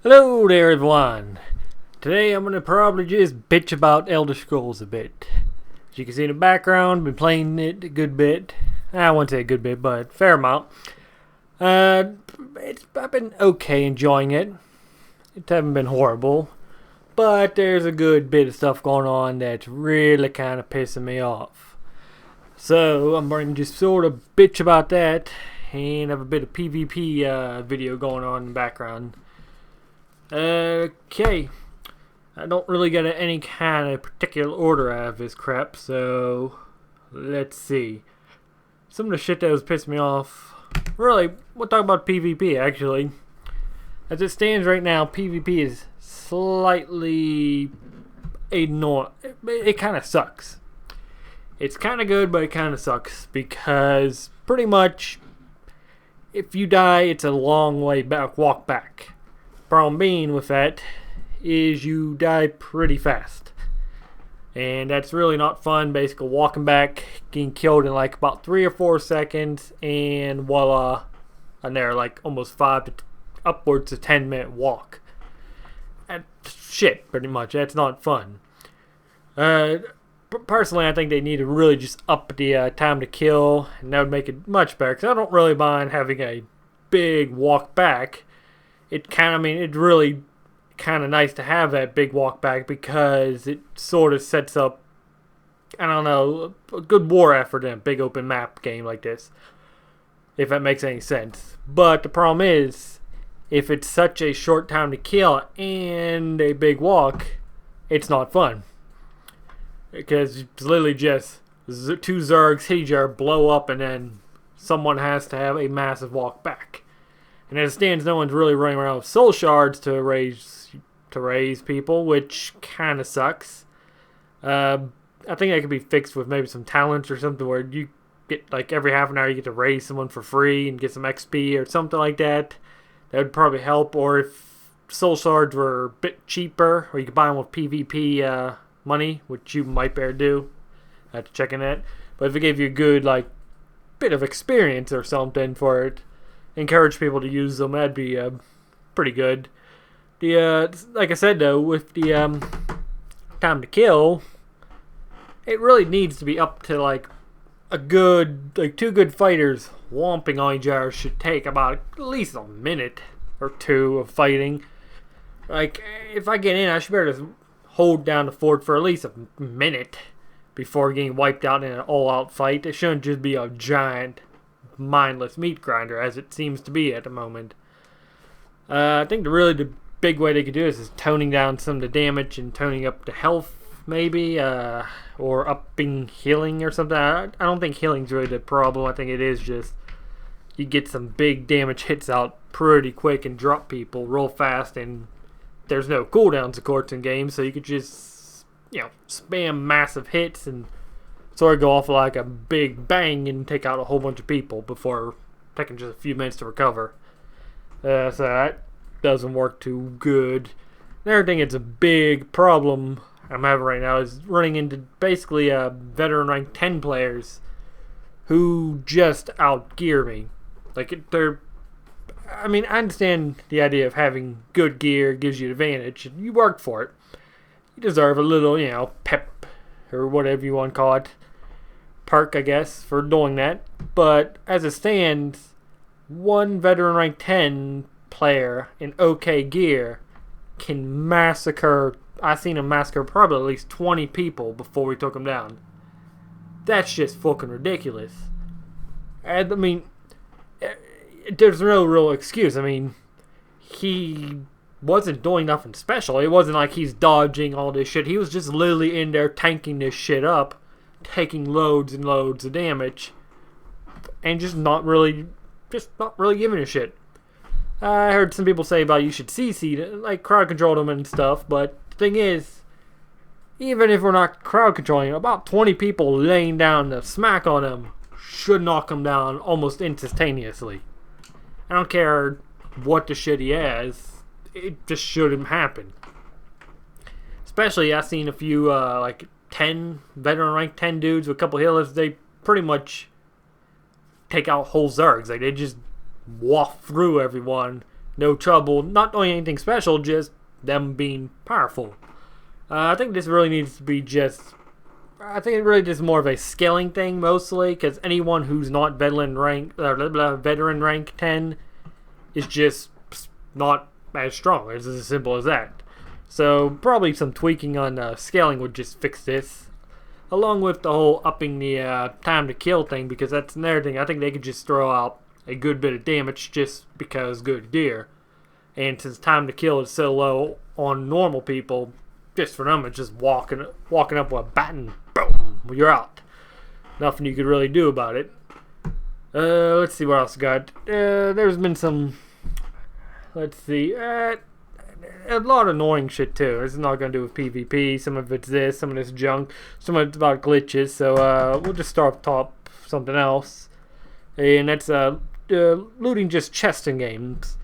Hello there everyone. Today I'm going to probably just bitch about Elder Scrolls a bit. As you can see in the background, been playing it a good bit. I won't say a good bit, but a fair amount. I've been okay enjoying it. It hasn't been horrible. But there's a good bit of stuff going on that's really kind of pissing me off. So I'm going to just sort of bitch about that and have a bit of PvP video going on in the background. Okay, I don't really get any kind of particular order out of this crap, so let's see. Some of the shit that was pissing me off, really, we'll talk about PvP actually. As it stands right now, PvP is slightly annoying. It kind of sucks. It's kind of good, but it kind of sucks because pretty much if you die, it's a long way back, walk back. Problem being with that is you die pretty fast, and that's really not fun. Basically walking back, getting killed in like about 3 or 4 seconds, and voila, and they're like almost 5 to upwards to 10-minute walk. That's shit, pretty much. That's not fun. Personally, I think they need to really just up the time to kill, and that would make it much better, because I don't really mind having a big walk back. It's really kind of nice to have that big walk back because it sort of sets up, I don't know, a good war effort in a big open map game like this, if that makes any sense. But the problem is, if it's such a short time to kill and a big walk, it's not fun. Because it's literally just 2 Zergs hit each other, blow up, and then someone has to have a massive walk back. And as it stands, no one's really running around with soul shards to raise people, which kind of sucks. I think that could be fixed with maybe some talents or something where you get, like, every half an hour you get to raise someone for free and get some XP or something like that. That would probably help. Or if soul shards were a bit cheaper, or you could buy them with PvP money, which you might better do. I have to check in that. But if it gave you a good, like, bit of experience or something for it, encourage people to use them, that'd be pretty good. Like I said though, with the time to kill, it really needs to be up to like a good, like 2 good fighters whomping on each other should take about at least a minute or 2 of fighting. Like, if I get in, I should be able to hold down the fort for at least a minute before getting wiped out in an all-out fight. It shouldn't just be a giant mindless meat grinder as it seems to be at the moment. I think the big way they could do this is toning down some of the damage and toning up the health maybe, or upping healing or something. I don't think healing's really the problem. I think it is just you get some big damage hits out pretty quick and drop people real fast, and there's no cooldowns of course in games, so you could just, spam massive hits and sort of go off like a big bang and take out a whole bunch of people before taking just a few minutes to recover. So that doesn't work too good. Another thing that's a big problem I'm having right now is running into basically veteran rank 10 players who just outgear me. Like, I understand the idea of having good gear gives you an advantage, and you work for it. You deserve a little, pep, or whatever you want to call it. Perk, I guess, for doing that. But as it stands, one veteran rank 10 player in OK gear can massacre. I seen him massacre probably at least 20 people before we took him down. That's just fucking ridiculous. And there's no real excuse. He wasn't doing nothing special. It wasn't like he's dodging all this shit. He was just literally in there tanking this shit up, taking loads and loads of damage, and just not really giving a shit. I heard some people say about you should CC, like crowd control them and stuff, but the thing is, even if we're not crowd controlling, about 20 people laying down the smack on him should knock him down almost instantaneously. I don't care what the shit he has, it just shouldn't happen. Especially, I've seen a few, 10 veteran rank 10 dudes with a couple healers. They pretty much take out whole Zergs. Like, they just waft through everyone, no trouble, not doing anything special, just them being powerful. I think this really needs to be I think it really just more of a scaling thing mostly, because anyone who's not veteran rank 10 is just not as strong. It's as simple as that. So probably some tweaking on scaling would just fix this, along with the whole upping the time to kill thing, because that's another thing. I think they could just throw out a good bit of damage just because good gear. And since time to kill is so low on normal people, just for them it's just walking up with a bat and boom, you're out. Nothing you could really do about it. Let's see what else I got. There's been some, let's see, a lot of annoying shit too. It's not going to do with PvP. Some of it's this, some of it's junk, some of it's about glitches. So we'll just start off top something else. And that's looting just chests in games.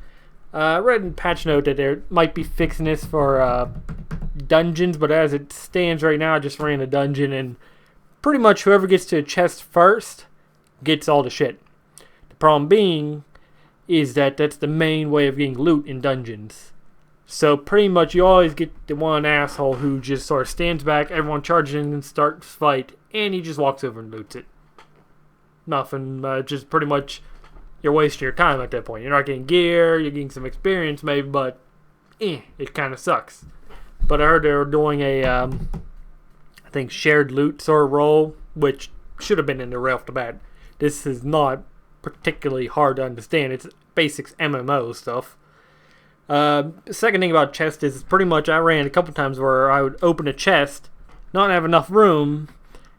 I read in patch note that there might be fixing this for dungeons, but as it stands right now, I just ran a dungeon, and pretty much whoever gets to a chest first gets all the shit. The problem being is that that's the main way of getting loot in dungeons. So pretty much you always get the one asshole who just sort of stands back, everyone charges in and starts fight, and he just walks over and loots it. Nothing, just pretty much you're wasting your time at that point. You're not getting gear, you're getting some experience maybe, but it kind of sucks. But I heard they were doing a, I think, shared loot sort of role, which should have been in there right off the bat. This is not particularly hard to understand. It's basics MMO stuff. The second thing about chest is pretty much I ran a couple times where I would open a chest, not have enough room,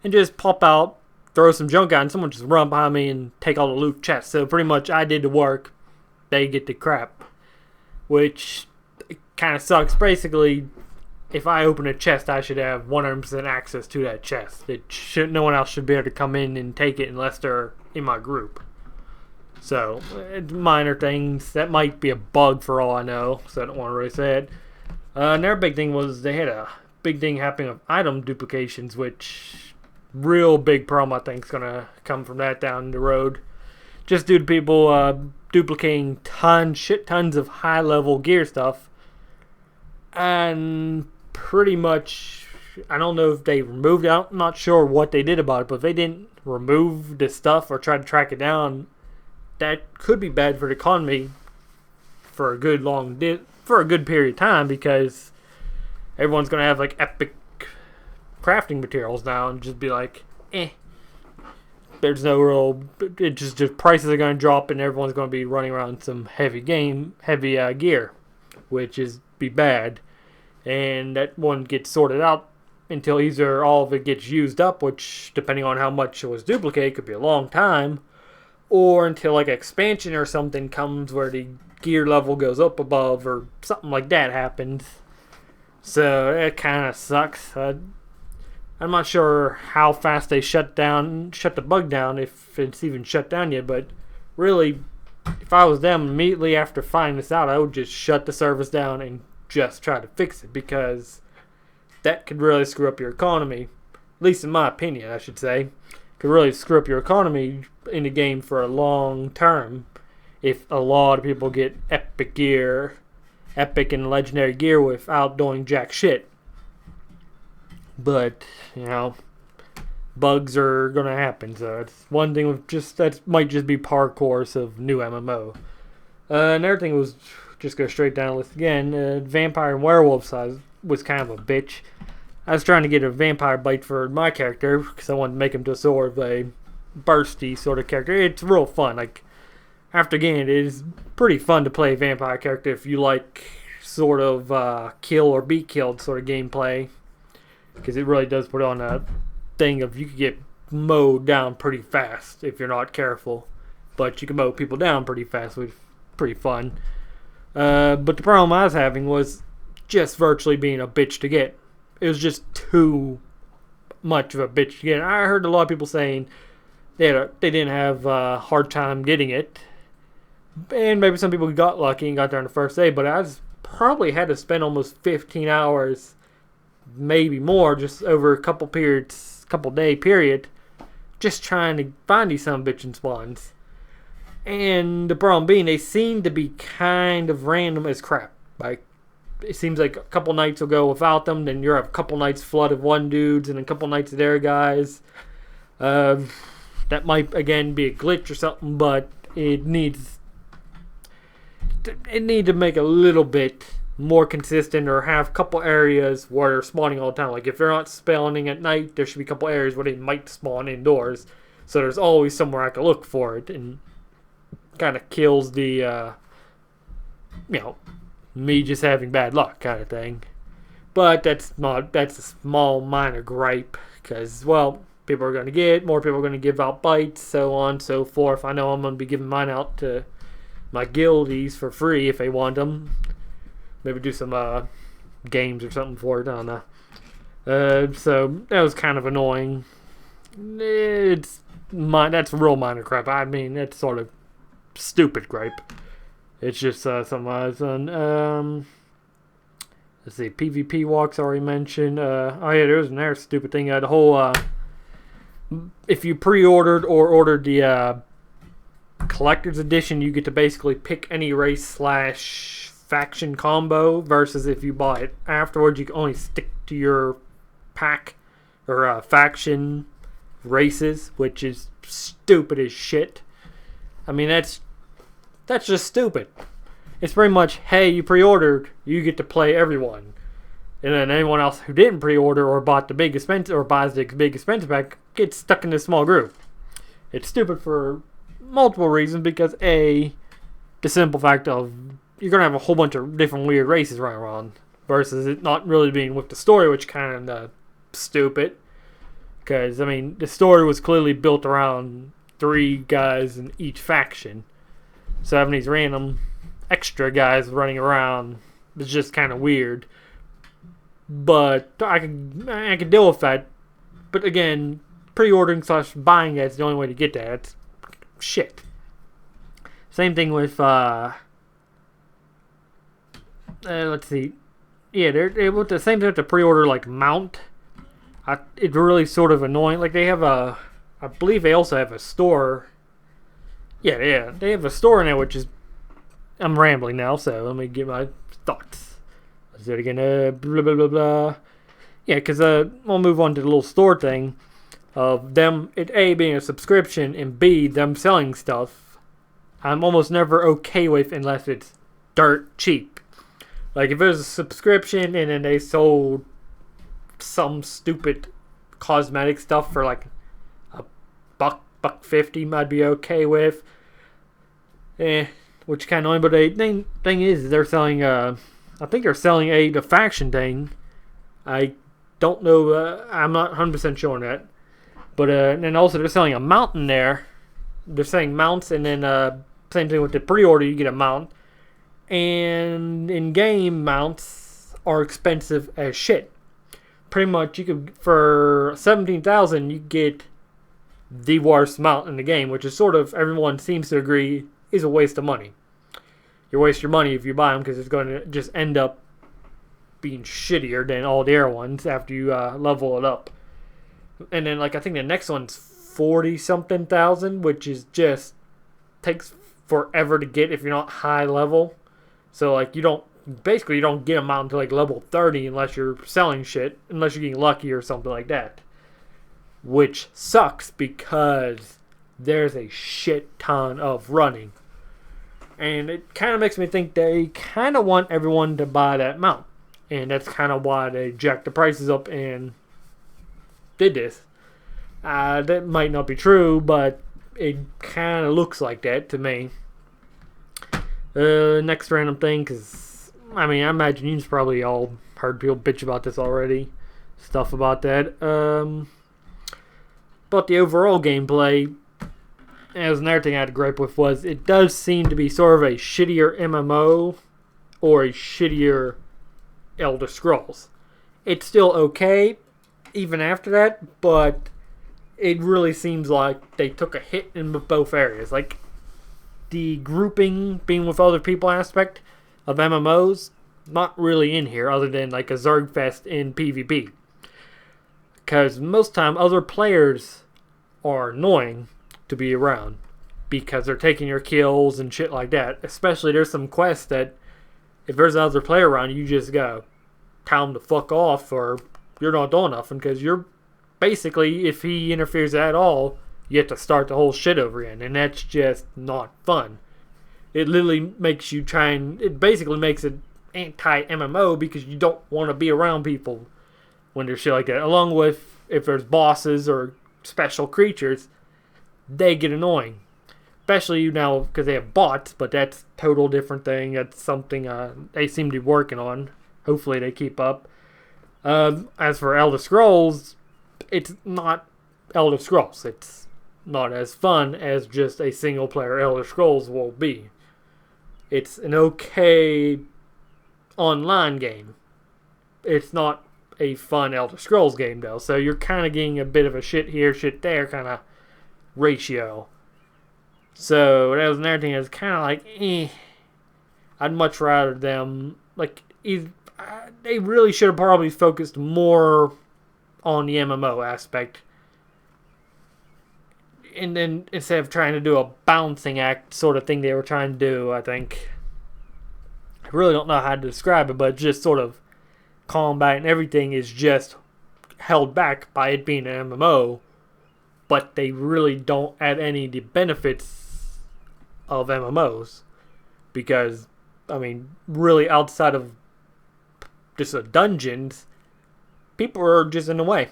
and just pop out, throw some junk out, and someone just run behind me and take all the loot chests. So pretty much I did the work, they get the crap. Which kind of sucks. Basically, if I open a chest, I should have 100% access to that chest. No one else should be able to come in and take it unless they're in my group. So, minor things. That might be a bug for all I know, so I don't want to really say it. Another big thing was they had a big thing happening of item duplications, which real big problem I think is going to come from that down the road. Just due to people duplicating shit tons of high-level gear stuff. And pretty much, I don't know if they removed it. I'm not sure what they did about it, but if they didn't remove the stuff or try to track it down, that could be bad for the economy for a good period of time, because everyone's going to have like epic crafting materials now and just be like, there's no real, it just prices are going to drop and everyone's going to be running around some heavy gear, which is be bad. And that one gets sorted out until either all of it gets used up, which depending on how much it was duplicated could be a long time, or until like expansion or something comes where the gear level goes up above or something like that happens. So it kind of sucks. I'm not sure how fast they shut the bug down, if it's even shut down yet, but really, if I was them, immediately after finding this out, I would just shut the service down and just try to fix it, because that could really screw up your economy. At least in my opinion, I should say. Could really screw up your economy in the game for a long term if a lot of people get epic and legendary gear without doing jack shit. But, bugs are going to happen, so it's one thing with that might just be par course of new MMO. Another thing was, just go straight down the list again, vampire and werewolf was kind of a bitch. I was trying to get a vampire bite for my character because I wanted to make him to sort of a bursty sort of character. It's real fun. Like, after again, it is pretty fun to play a vampire character if you like sort of kill or be killed sort of gameplay, because it really does put on a thing of you could get mowed down pretty fast if you're not careful, but you can mow people down pretty fast, which is pretty fun. But the problem I was having was just virtually being a bitch to get. It was just too much of a bitch to get. I heard a lot of people saying they didn't have a hard time getting it. And maybe some people got lucky and got there on the first day, but I probably had to spend almost 15 hours, maybe more, just over a couple day period, just trying to find these some bitchin' spawns. And the problem being, they seem to be kind of random as crap. Like, it seems like a couple nights will go without them, then you'll have a couple nights flood of one dudes, and a couple nights of their guys. That might, again, be a glitch or something, but it needs to make a little bit more consistent, or have a couple areas where they're spawning all the time. Like, if they're not spawning at night, there should be a couple areas where they might spawn indoors. So there's always somewhere I can look for it, and kind of kills the, me just having bad luck kind of thing. But that's a small minor gripe, because, well, people are going to get, more people are going to give out bites, so on and so forth. I know I'm going to be giving mine out to my guildies for free if they want them. Maybe do some games or something for it, I don't know. So that was kind of annoying. That's real minor crap. I mean, that's sort of stupid gripe. It's just something I was on. Let's see, PvP walks already mentioned. There's another stupid thing. The whole if you pre-ordered or ordered the collector's edition, you get to basically pick any race / faction combo, versus if you buy it afterwards, you can only stick to your pack or faction races, which is stupid as shit. I mean, that's just stupid. It's pretty much, hey, you pre-ordered, you get to play everyone, and then anyone else who didn't pre-order or bought the big expensive or buys the big expensive pack gets stuck in this small group. It's stupid for multiple reasons, because the simple fact of you're gonna have a whole bunch of different weird races running around, versus it not really being with the story, which kind of stupid. Because I mean, the story was clearly built around 3 guys in each faction, so having these random extra guys running around is just kind of weird. But I can deal with that. But again, pre-ordering / buying that's the only way to get that. It's shit. Same thing with let's see. Yeah, they're able to, same thing with the pre-order, like mount. It's really sort of annoying. Like, they have I believe they also have a store. Yeah, they have a store in there, which is, I'm rambling now, so let me get my thoughts. Let's do it again. Blah, blah, blah, blah. Yeah, because we'll move on to the little store thing of them, it A, being a subscription, and B, them selling stuff. I'm almost never okay with unless it's dirt cheap. Like, if it was a subscription and then they sold some stupid cosmetic stuff for like $1.50, I'd be okay with. Which kind of annoying. But the thing is, they're selling. I think they're selling the faction thing. I don't know. I'm not 100% sure on that. But and then also they're selling a mount in there. They're selling mounts, and then same thing with the pre-order. You get a mount, and in-game mounts are expensive as shit. Pretty much, you could, for 17,000, you get the worst mount in the game, which is sort of, everyone seems to agree, is a waste of money. You waste your money if you buy them, because it's going to just end up being shittier than all the other ones after you level it up. And then, like, I think the next one's 40-something thousand, which is just takes forever to get if you're not high level. So, like, you don't get them out until like level 30 unless you're selling shit, unless you're getting lucky or something like that. Which sucks, because there's a shit ton of running. And it kind of makes me think they kind of want everyone to buy that mount. And that's kind of why they jacked the prices up and did this. That might not be true, but it kind of looks like that to me. Next random thing, because I mean, I imagine you've probably all heard people bitch about this already. Stuff about that. But the overall gameplay, as another thing I had to gripe with, was it does seem to be sort of a shittier MMO or a shittier Elder Scrolls. It's still okay, even after that, but it really seems like they took a hit in both areas. Like, the grouping, being with other people aspect of MMOs, not really in here, other than like a Zergfest in PvP. Because most time, other players are annoying to be around. because they're taking your kills and shit like that. Especially there's some quests that if there's another player around, you just gotta tell him to fuck off or you're not doing nothing, because you're basically, if he interferes at all, you have to start the whole shit over again, and that's just not fun. It literally makes you it basically makes it anti-MMO because you don't want to be around people when there's shit like that. Along with, if there's bosses or special creatures, they get annoying. Especially now because they have bots, but that's a total different thing. That's something they seem to be working on. Hopefully they keep up. As for Elder Scrolls, it's not Elder Scrolls. It's not as fun as just a single player Elder Scrolls will be. It's an okay online game. It's not a fun Elder Scrolls game though, so you're kind of getting a bit of a shit here, shit there kind of ratio. So that was another thing that's kind of like, I'd much rather them, like, they really should have probably focused more on the MMO aspect. And then instead of trying to do a balancing act sort of thing they were trying to do, I think. I really don't know how to describe it, but just sort of combat and everything is just held back by it being an MMO. But they really don't add any of the benefits of MMOs. Because, I mean, really outside of just the dungeons, people are just in the way.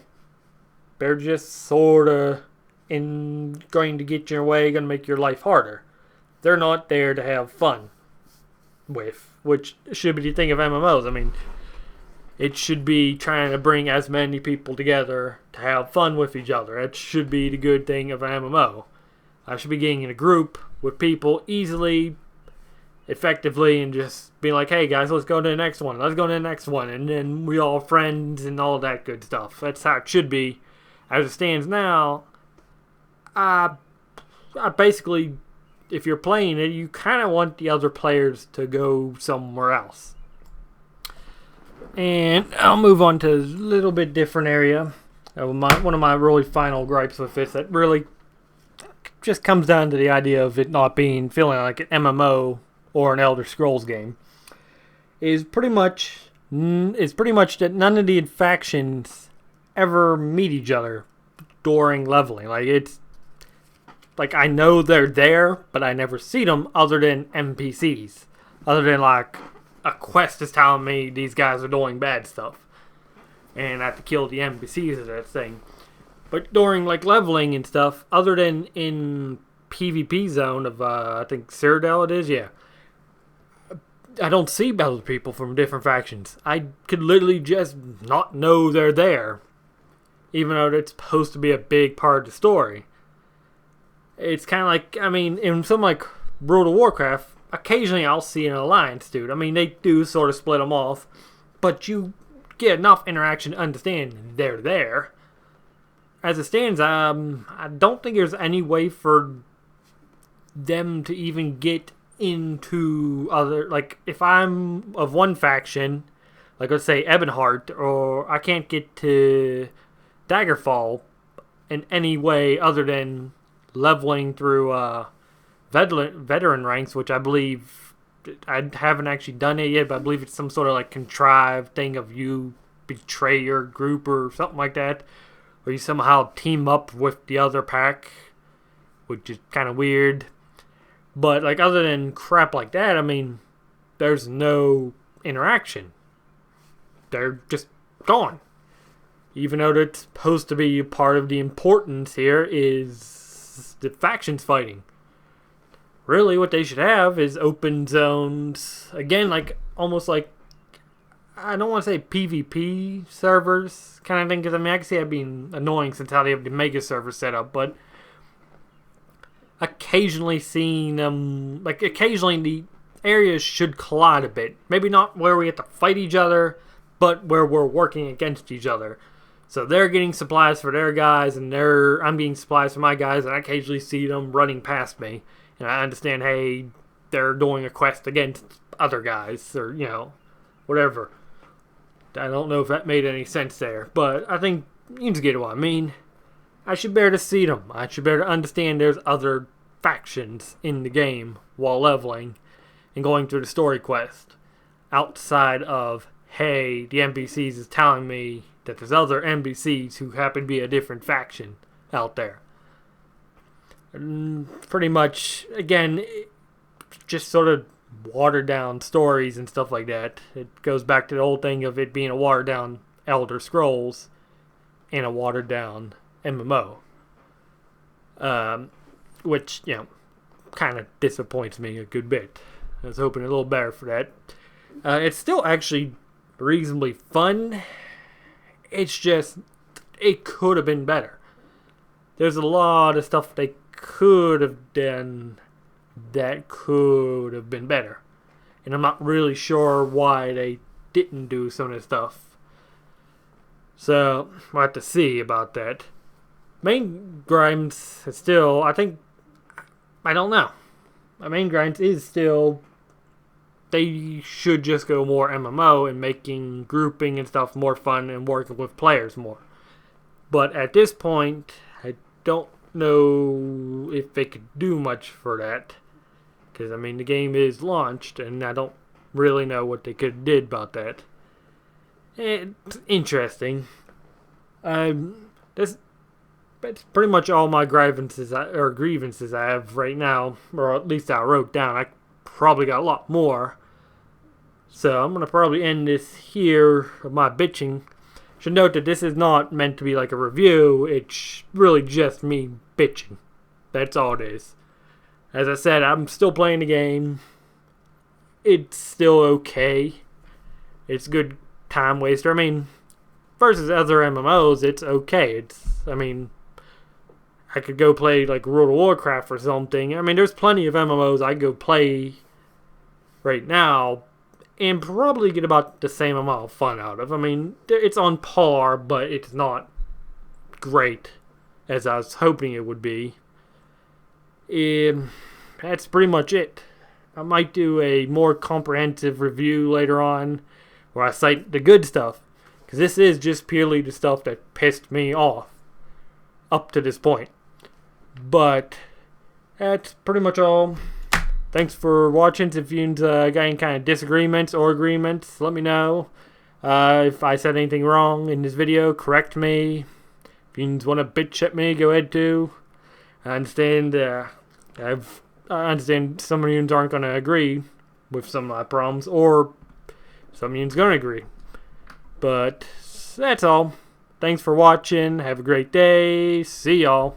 They're just sort of going to get your way, going to make your life harder. They're not there to have fun with, which should be the thing of MMOs. I mean, it should be trying to bring as many people together to have fun with each other. That should be the good thing of an MMO. I should be getting in a group with people easily, effectively, and just being like, hey guys, let's go to the next one. Let's go to the next one. And then we all friends and all that good stuff. That's how it should be. As it stands now, I basically, if you're playing it, you kind of want the other players to go somewhere else. And I'll move on to a little bit different area. One of my really final gripes with this that really just comes down to the idea of it not feeling like an MMO or an Elder Scrolls game is pretty much that none of the factions ever meet each other during leveling. Like, I know they're there, but I never see them other than NPCs. Other than, like, a quest is telling me these guys are doing bad stuff. And I have to kill the NPCs of that thing. But during, like, leveling and stuff, other than in PvP zone of, I think Cyrodiil it is, yeah. I don't see other people from different factions. I could literally just not know they're there. Even though it's supposed to be a big part of the story. It's kind of like, I mean, in something like World of Warcraft, occasionally I'll see an alliance dude. I mean, they do sort of split them off, but you get enough interaction to understand they're there. As it stands, I don't think there's any way for them to even get into other, like, if I'm of one faction, like let's say Ebonheart, or I can't get to Daggerfall in any way other than leveling through veteran ranks, which I believe I haven't actually done it yet, but I believe it's some sort of like contrived thing of you betray your group or something like that, or you somehow team up with the other pack, which is kind of weird. But like, other than crap like that, I mean, there's no interaction. They're just gone. Even though it's supposed to be part of the importance here is the factions fighting. Really, what they should have is open zones. Again, like, almost like, I don't want to say PvP servers kind of thing, because I mean, I can see that being annoying since how they have the mega server set up, but occasionally seeing them, like, occasionally the areas should collide a bit. Maybe not where we have to fight each other, but where we're working against each other. So they're getting supplies for their guys, and I'm getting supplies for my guys, and I occasionally see them running past me. And I understand, hey, they're doing a quest against other guys, or, you know, whatever. I don't know if that made any sense there, but I think you can get what I mean. I should be able to see them. I should be able to understand there's other factions in the game while leveling and going through the story quest. Outside of, hey, the NPCs is telling me that there's other NPCs who happen to be a different faction out there. And pretty much, again, just sort of watered down stories and stuff like that. It goes back to the old thing of it being a watered down Elder Scrolls and a watered down MMO. Which, kind of disappoints me a good bit. I was hoping a little better for that. It's still actually reasonably fun. It's just, it could have been better. There's a lot of stuff they could have done that could have been better. And I'm not really sure why they didn't do some of this stuff. So, we'll have to see about that. Main grinds is still, I don't know. My main grinds is still, they should just go more MMO and making grouping and stuff more fun and working with players more. But at this point, I don't know if they could do much for that. Because, the game is launched and I don't really know what they could have did about that. It's interesting. That's pretty much all my grievances I have right now, or at least I wrote down. I probably got a lot more. So I'm going to probably end this here of my bitching. Should note that this is not meant to be like a review. It's really just me bitching. That's all it is. As I said, I'm still playing the game. It's still okay. It's a good time waster. Versus other MMOs, it's okay. I could go play like World of Warcraft or something. There's plenty of MMOs I go play right now and probably get about the same amount of fun out of. It's on par, but it's not great as I was hoping it would be. That's pretty much it. I might do a more comprehensive review later on where I cite the good stuff. Because this is just purely the stuff that pissed me off up to this point. But that's pretty much all. Thanks for watching. If you've got any kind of disagreements or agreements, let me know. If I said anything wrong in this video, correct me. If you want to bitch at me, go ahead too. I understand I understand some of you aren't going to agree with some of my problems, or some of you's going to agree. But that's all. Thanks for watching. Have a great day. See y'all.